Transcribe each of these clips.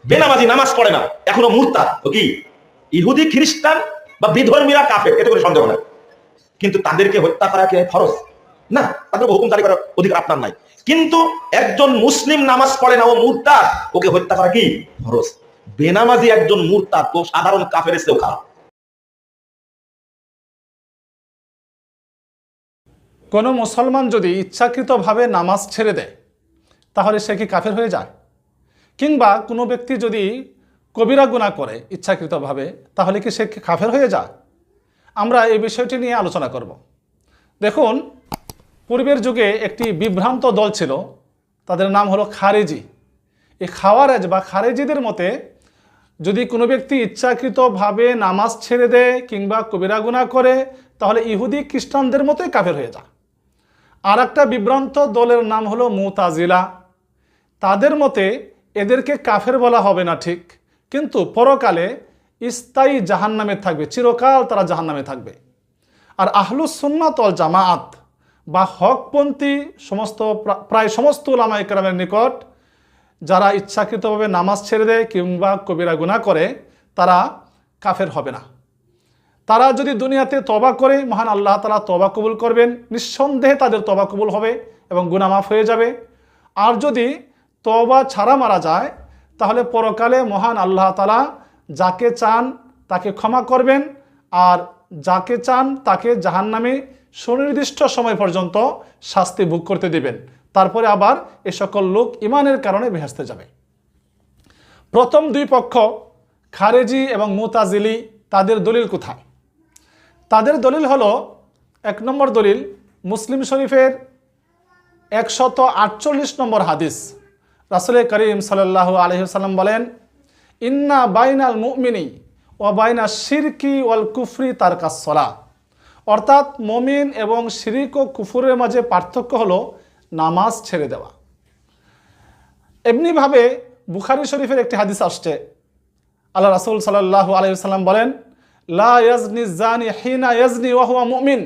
বেনামাজি নামাজ পড়ে না এখনো মুরতাদ, ও কি ইহুদি খ্রিস্টান বা বিধর্মীরা কাফের, এতে কোনো সন্দেহ নাই। কিন্তু তাদেরকে হত্যা করা কি ফরজ না? তাদের হুকুম জারি করার অধিকার আপনার নাই। কিন্তু একজন মুসলিম নামাজ পড়ে না, ও মুরতাদ, ওকে হত্যা করা কি ফরজ। বেনামাজি একজন মুরতাদ, ও সাধারণ কাফের চেয়েও খারাপ। কোনো মুসলমান যদি ইচ্ছাকৃতভাবে নামাজ ছেড়ে দেয় তাহলে সে কি কাফের হয়ে যায়? কিংবা কোনো ব্যক্তি যদি কবিরা গুনাহ করে ইচ্ছাকৃতভাবে তাহলে কি সে কাফের হয়ে যায়? আমরা এই বিষয়টি নিয়ে আলোচনা করব। দেখুন, পূর্বের যুগে একটি বিভ্রান্ত দল ছিল, তাদের নাম হলো খারেজি। এই খাওয়ারেজ বা খারেজিদের মতে যদি কোনো ব্যক্তি ইচ্ছাকৃতভাবে নামাজ ছেড়ে দেয় কিংবা কবিরা গুনাহ করে তাহলে ইহুদি খ্রিস্টানদের মতোই কাফের হয়ে যায়। আর একটা বিভ্রান্ত দলের নাম হলো মুতাজিলা। তাদের মতে এদেরকে কাফের বলা হবে না ঠিক, কিন্তু পরকালে স্থায়ী জাহান্নামে থাকবে, চিরকাল তারা জাহান্নামে থাকবে। আর আহলুস সুন্নাত ওয়াল জামাআত বা হকপন্থী প্রায় সমস্ত উলামায়ে কেরামের নিকট যারা ইচ্ছাকৃতভাবে নামাজ ছেড়ে দেয় কিংবা কবিরা গুনাহ করে তারা কাফের হবে না। তারা যদি দুনিয়াতে তওবা করে মহান আল্লাহ তাআলা তওবা কবুল করবেন, নিঃসন্দেহে তাদের তওবা কবুল হবে এবং গুনাহ মাফ হয়ে যাবে। আর যদি তওবা ছাড়া মারা যায় তাহলে পরকালে মহান আল্লাহ তাআলা যাকে চান তাকে ক্ষমা করবেন, আর যাকে চান তাকে জাহান্নামে সুনির্দিষ্ট সময় পর্যন্ত শাস্তি ভোগ করতে দিবেন। তারপরে আবার এ সকল লোক ইমানের কারণে বেহেশতে যাবে। প্রথম দুই পক্ষ খারেজি এবং মুতাজিলি, তাদের দলিল কোথায়? তাদের দলিল হলো, এক নম্বর দলিল মুসলিম শরীফের 148 নম্বর হাদিস। রাসূল করিম সাল্লাল্লাহু আলাইহি ওয়াসাল্লাম বলেন, ইন্না বাইনাল মুমিনি ওয়া বাইনা শিরকি ওয়াল কুফরি তারকাস সালাহ। অর্থাৎ মুমিন এবং শিরিক ও কুফরের মাঝে পার্থক্য হলো নামাজ ছেড়ে দেওয়া। এমনিভাবে বুখারী শরীফের একটি হাদিস আসছে, আল্লাহ রাসূল সাল্লাল্লাহু আলাইহি ওয়াসাল্লাম বলেন, লা ইয়াজনি জানি হিনা ইয়াজনি ওয়া হুয়া মুমিন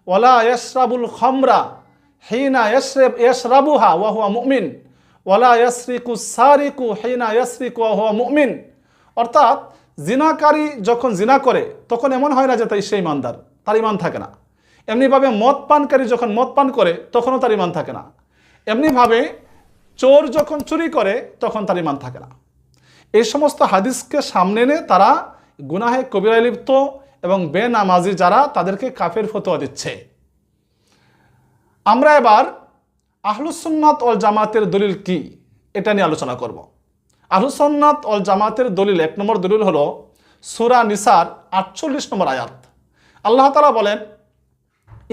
ওয়া লা ইয়াশরাবুল খামরা হিনা ইয়াশরাবুহা ওয়া হুয়া মুমিন ওয়া লা ইয়াসরিকু সারিকু হিনা ইয়াসরিকু ওয়া হুয়া মুমিন। অর্থাৎ জিনাকারী যখন জিনা করে তখন এমন হয় না যে সে ইমানদার, তার ইমান থাকে না। এমনিভাবে মদ পানকারী যখন মদ পান করে তখনও তার ইমান থাকে না। এমনিভাবে চোর যখন চুরি করে তখন তার ইমান থাকে না। এই সমস্ত হাদিসকে সামনে এনে তারা গুনাহে কবিরায় লিপ্ত এবং বেনামাজি যারা তাদেরকে কাফের ফতোয়া দিচ্ছে। আমরা এবার আহলুস সুন্নাত ওয়াল জামাতের দলিল কি এটা নিয়ে আলোচনা করব। আহলুস সুন্নাত ওয়াল জামাতের দলিল, এক নম্বর দলিল হলো সূরা নিসার 48 নম্বর আয়াত। আল্লাহ তাআলা বলেন,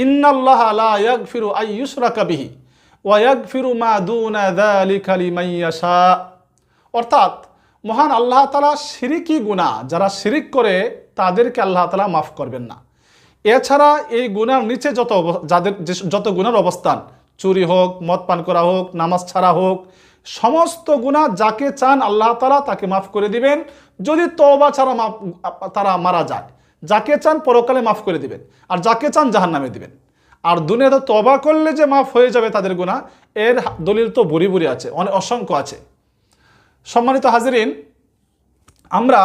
ইন্নাল্লাহা লা ইয়াগফিরু আন ইউশরাকা বিহি ওয়া ইয়াগফিরু মা দুনা যালিকা লিমান ইয়াশা। অর্থাৎ মহান আল্লাহ তাআলা শিরকি গুনাহ যারা শিরিক করে তাদেরকে আল্লাহ তাআলা মাফ করবেন না। এছাড়া এই গুনার নিচে যত গুনার অবস্থান, চুরি হোক, মদ পান করা হোক, নামাজ ছাড়া হোক, সমস্ত গুনাহ যাকে চান আল্লাহ তাআলা তাকে মাফ করে দিবেন, যদি তওবা ছাড়া তারা মারা যায়। যাকে চান পরকালে মাফ করে দিবেন, আর যাকে চান জাহান্নামে দিবেন। আর দুনিয়াতে তওবা করলে যে মাফ হয়ে যাবে তাদের গুনাহ, এর দলিল তো ভুরি ভুরি আছে, অসংখ্য আছে। সম্মানিত হাজিরিন, আমরা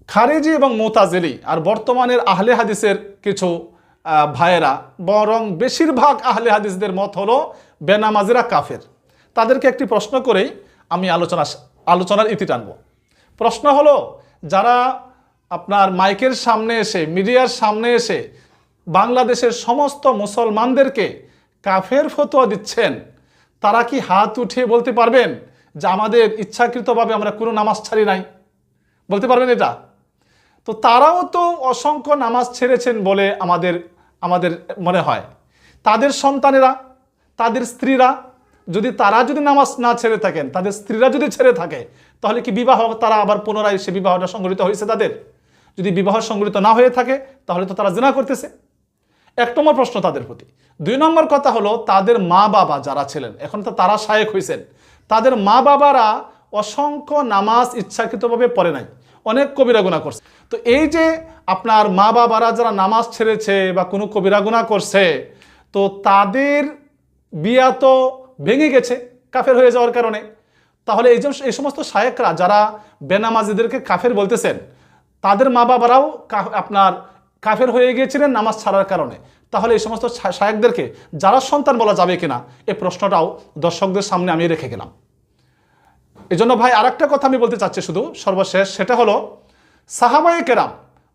খারেজি এবং মুতাজিলি আর বর্তমানের আহলে হাদিসের কিছু ভাইয়েরা, বরং বেশিরভাগ আহলে হাদিসদের মত হলো বেনামাজিরা কাফের। তাদেরকে একটি প্রশ্ন করেই আমি আলোচনার ইতি টানব। প্রশ্ন হলো, যারা আপনার মাইকের সামনে এসে, মিডিয়ার সামনে এসে বাংলাদেশের সমস্ত মুসলমানদেরকে কাফের ফতোয়া দিচ্ছেন, তারা কি হাত উঠিয়ে বলতে পারবেন যে আমাদের ইচ্ছাকৃতভাবে আমরা কোনো নামাজ ছাড়ি নাই? বলতে পারবেন এটা? তো তারাও তো অসংখ্য নামাজ ছেড়েছেন বলে আমাদের মনে হয়। তাদের সন্তানেরা, তাদের স্ত্রীরা তারা যদি নামাজ না ছেড়ে থাকেন, তাদের স্ত্রীরা যদি ছেড়ে থাকে, তাহলে কি বিবাহ তারা আবার পুনরায় সে বিবাহটা সংগঠিত হয়েছে তাদের? যদি বিবাহ সংগঠিত না হয়ে থাকে তাহলে তো তারা জিনা করতেছে। এক নম্বর প্রশ্ন তাদের প্রতি। দুই নম্বর কথা হলো, তাদের মা বাবা যারা ছিলেন, এখন তো তারা শায়েখ হয়েছেন, তাদের মা বাবারা অসংখ্য নামাজ ইচ্ছাকৃতভাবে পড়ে নাই, অনেক কবিরা গুনাহ করছে। তো এই যে আপনার মা বাবারা যারা নামাজ ছেড়েছে বা কোনো কবিরা গুনাহ করছে, তো তাদের বিয়া তো ভেঙে গেছে কাফের হয়ে যাওয়ার কারণে। তাহলে এই সমস্ত শায়েকরা যারা বেনামাজিদেরকে কাফের বলতেছেন, তাদের মা বাবারাও আপনার কাফের হয়ে গিয়েছিলেন নামাজ ছাড়ার কারণে। তাহলে এই সমস্ত শায়েকদেরকে যারা সন্তান বলা যাবে কিনা, এই প্রশ্নটাও দর্শকদের সামনে আমি রেখে গেলাম। এই জন্য ভাই আরেকটা কথা আমি বলতে চাচ্ছি শুধু সর্বশেষ, সেটা হলো সাহাবায়ে কেরাম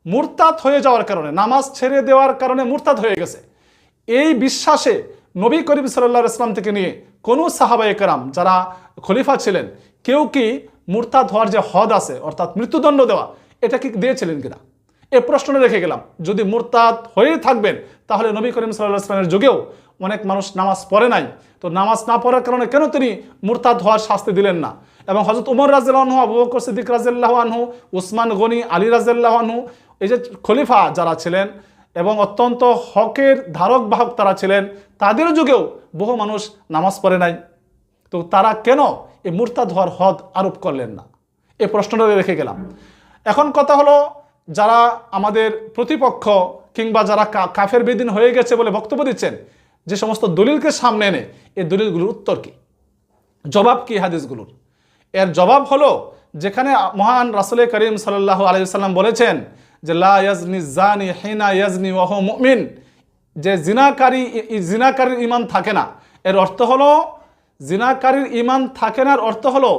মুরতাদ হয়ে যাওয়ার কারণে, নামাজ ছেড়ে দেওয়ার কারণে মুরতাদ হয়ে গেছে, এই বিশ্বাসে নবী করিম সাল্লাল্লাহু আলাইহি ওয়াসাল্লাম থেকে নিয়ে কোনো সাহাবায়ে কেরাম যারা খলিফা ছিলেন কেউ কি মুরতাদ হওয়ার যে হদ আছে অর্থাৎ মৃত্যুদণ্ড দেওয়া, এটা কি দিয়েছিলেন কিনা, এই প্রশ্নটা রেখে গেলাম। যদি মুরতাদ হয়েই থাকবেন তাহলে নবী করিম সাল্লাল্লাহু আলাইহি ওয়াসাল্লামের যুগেও অনেক মানুষ নামাজ পড়ে নাই, তো নামাজ না পড়ার কারণে কেন তিনি মুরতাদ হওয়ার শাস্তি দিলেন না? এবং হযরত ওমর রাদিয়াল্লাহু আনহু, আবু বকর সিদ্দিক রাদিয়াল্লাহু আনহু, উসমান গনি, আলী রাদিয়াল্লাহু আনহু, এই যে খলিফা যারা ছিলেন এবং অত্যন্ত হকের ধারক বাহক তারা ছিলেন, তাদের যুগেও বহু মানুষ নামাজ পড়ে নাই, তো তারা কেন এই মুরতাদ হওয়ার হদ আরোপ করলেন না? এই প্রশ্নটা রেখে গেলাম। এখন কথা হলো, যারা আমাদের প্রতিপক্ষ কিংবা যারা কাফের বেদিন হয়ে গেছে বলে বক্তব্য দিচ্ছেন, যে সমস্ত দলিলকে সামনে এনে এই দলিলগুলোর উত্তর কি, জবাব কি হাদিসগুলোর? এর জবাব হলো, যেখানে মহান রাসূল করিম সাল্লাল্লাহু আলাইহি ওয়াসাল্লাম বলেছেন যে লা ইয়াজনি জানি হিনা ইয়াজনি ওয়া হুয়া মুমিন, যে জিনাকারীর ঈমান থাকে না, এর অর্থ হলো জিনাকারীর ঈমান থাকে না, অর্থ হলো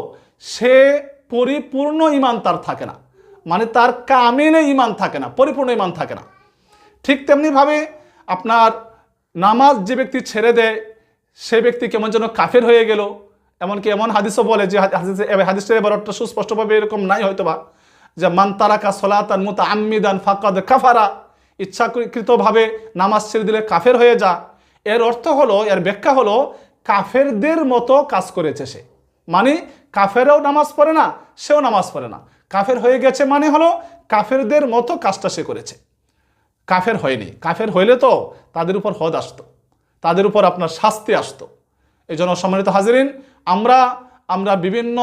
সে পরিপূর্ণ ঈমান তার থাকে না, মানে তার কামিলে ঈমান থাকে না, পরিপূর্ণ ঈমান থাকে না। ঠিক তেমনিভাবে আপনার নামাজ যে ব্যক্তি ছেড়ে দেয় সে ব্যক্তি কেমন যেন কাফের হয়ে গেল, এমনকি এমন হাদিসও বলে যে হাদিসের এবার অর্থ সুস্পষ্টভাবে এরকম নাই হয়তোবা, যে মান তারাকা সলাতান মুতাআম্মিদান ফাকাদ কাফারা, ইচ্ছাকৃতভাবে নামাজ ছেড়ে দিলে কাফের হয়ে যা। এর অর্থ হলো, এর ব্যাখ্যা হলো কাফেরদের মতো কাজ করেছে সে, মানে কাফেরও নামাজ পড়ে না, সেও নামাজ পড়ে না, কাফের হয়ে গেছে মানে হলো কাফেরদের মতো কাজটা সে করেছে, কাফের হয়নি। কাফের হইলে তো তাদের উপর হদ আসতো, তাদের উপর আপনার শাস্তি আসতো। এই জন্য সম্মানিত হাজিরিন, আমরা বিভিন্ন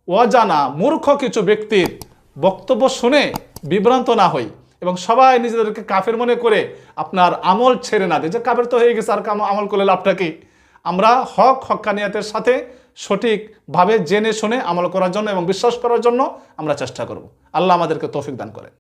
অজানা মূর্খ কিছু ব্যক্তির বক্তব্য শুনে বিভ্রান্ত না হই এবং সবাই নিজেদেরকে কাফের মনে করে আপনার আমল ছেড়ে না দেয়, যে কাফের তো হয়ে গেছে আর আমল করলে লাভটা কি। আমরা হক্কানিয়াতের সাথে সঠিকভাবে জেনে শুনে আমল করার জন্য এবং বিশ্বাস করার জন্য আমরা চেষ্টা করব। আল্লাহ আমাদেরকে তৌফিক দান করেন।